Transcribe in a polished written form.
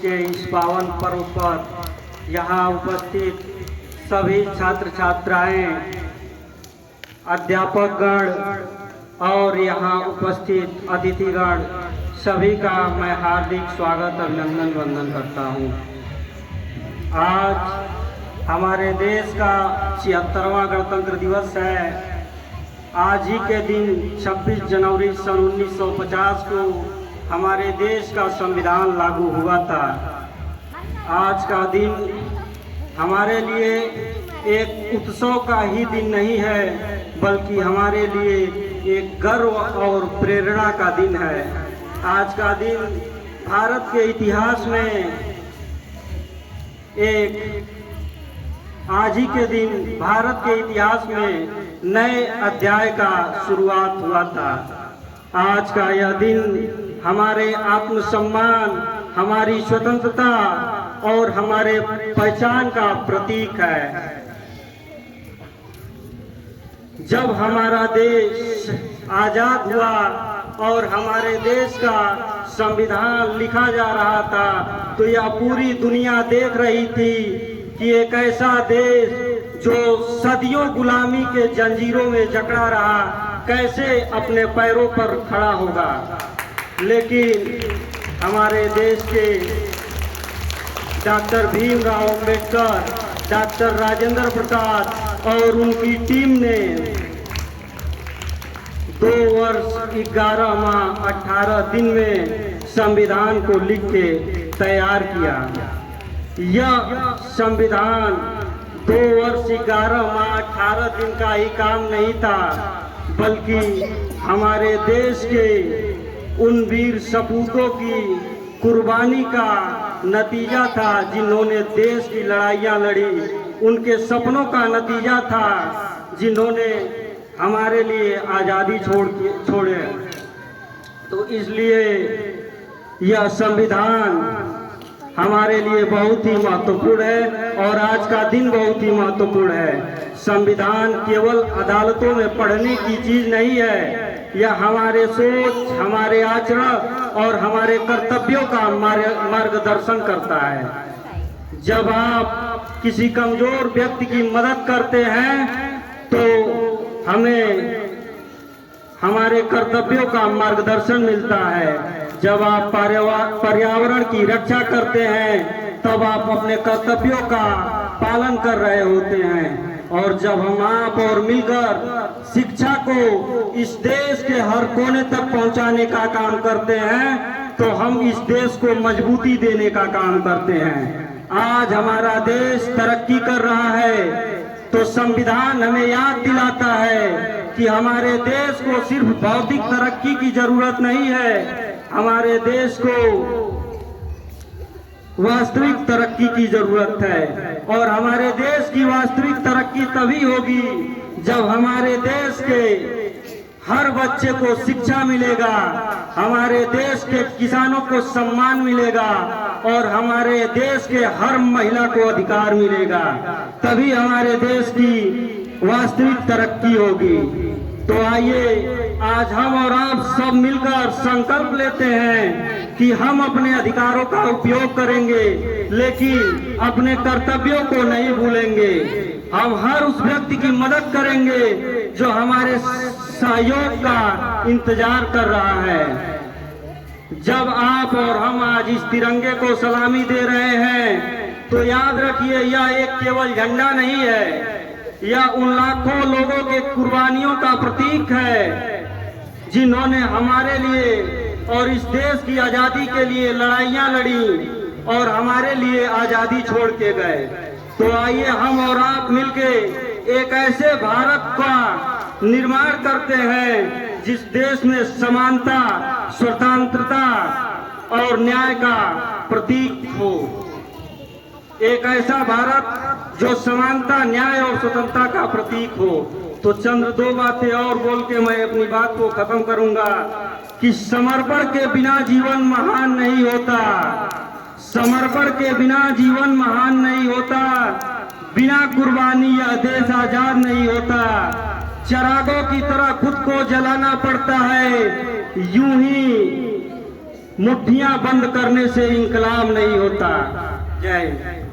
के इस पावन पर्व पर यहाँ उपस्थित सभी छात्र छात्राएं, अध्यापकगण और यहाँ उपस्थित अतिथिगण सभी का मैं हार्दिक स्वागत अभिनंदन वंदन करता हूँ। आज हमारे देश का 76वां गणतंत्र दिवस है। आज ही के दिन 26 जनवरी सन 1950 को हमारे देश का संविधान लागू हुआ था। आज का दिन हमारे लिए एक उत्सव का ही दिन नहीं है, बल्कि हमारे लिए एक गर्व और प्रेरणा का दिन है। आज का दिन भारत के इतिहास में आज ही के दिन भारत के इतिहास में नए अध्याय का शुरुआत हुआ था। आज का यह दिन हमारे आत्मसम्मान, हमारी स्वतंत्रता और हमारे पहचान का प्रतीक है। जब हमारा देश आजाद हुआ और हमारे देश का संविधान लिखा जा रहा था, तो यह पूरी दुनिया देख रही थी कि एक ऐसा देश जो सदियों गुलामी के जंजीरों में जकड़ा रहा, कैसे अपने पैरों पर खड़ा होगा। लेकिन हमारे देश के डॉक्टर भीमराव अंबेडकर, डॉक्टर राजेंद्र प्रसाद और उनकी टीम ने 2 वर्ष 11 माह 18 दिन में संविधान को लिख के तैयार किया। यह संविधान 2 वर्ष 11 माह 18 दिन का ही काम नहीं था, बल्कि हमारे देश के उन वीर सपूतों की कुर्बानी का नतीजा था, जिन्होंने देश की लड़ाइयाँ लड़ी। उनके सपनों का नतीजा था, जिन्होंने हमारे लिए आज़ादी छोड़े। तो इसलिए यह संविधान हमारे लिए बहुत ही महत्वपूर्ण है और आज का दिन बहुत ही महत्वपूर्ण है। संविधान केवल अदालतों में पढ़ने की चीज नहीं है, यह हमारे सोच, हमारे आचरण और हमारे कर्तव्यों का मार्गदर्शन करता है। जब आप किसी कमजोर व्यक्ति की मदद करते हैं तो हमें हमारे कर्तव्यों का मार्गदर्शन मिलता है। जब आप पर्यावरण की रक्षा करते हैं, तब आप अपने कर्तव्यों का पालन कर रहे होते हैं। और जब हम आप और मिलकर शिक्षा को इस देश के हर कोने तक पहुंचाने का काम करते हैं, तो हम इस देश को मजबूती देने का काम करते हैं। आज हमारा देश तरक्की कर रहा है, तो संविधान हमें याद दिलाता है कि हमारे देश को सिर्फ भौतिक तरक्की की जरूरत नहीं है, हमारे देश को वास्तविक तरक्की की जरूरत है। और हमारे देश की वास्तविक तरक्की तभी होगी जब हमारे देश के हर बच्चे को शिक्षा मिलेगा, हमारे देश के किसानों को सम्मान मिलेगा और हमारे देश के हर महिला को अधिकार मिलेगा। तभी हमारे देश की वास्तविक तरक्की होगी। तो आइए आज हम और आप सब मिलकर संकल्प लेते हैं कि हम अपने अधिकारों का उपयोग करेंगे, लेकिन अपने कर्तव्यों को नहीं भूलेंगे। हम हर उस व्यक्ति की मदद करेंगे जो हमारे सहयोग का इंतजार कर रहा है। जब आप और हम आज इस तिरंगे को सलामी दे रहे हैं, तो याद रखिए यह एक केवल झंडा नहीं है, यह उन लाखों लोगों के कुर्बानियों का प्रतीक है जिन्होंने हमारे लिए और इस देश की आजादी के लिए लड़ाइयां लड़ी और हमारे लिए आजादी छोड़ के गए। तो आइए हम और आप मिलके एक ऐसे भारत का निर्माण करते हैं जिस देश में समानता, स्वतंत्रता और न्याय का प्रतीक हो। एक ऐसा भारत जो समानता, न्याय और स्वतंत्रता का प्रतीक हो। तो चंद 2 बातें और बोल के मैं अपनी बात को खत्म करूंगा कि समर्पण के बिना जीवन महान नहीं होता। समर्पण के बिना जीवन महान नहीं होता। बिना कुर्बानी यह देश आजाद नहीं होता। चिरागों की तरह खुद को जलाना पड़ता है, यूं ही मुट्ठियां बंद करने से इंकलाब नहीं होता। जय हिंद।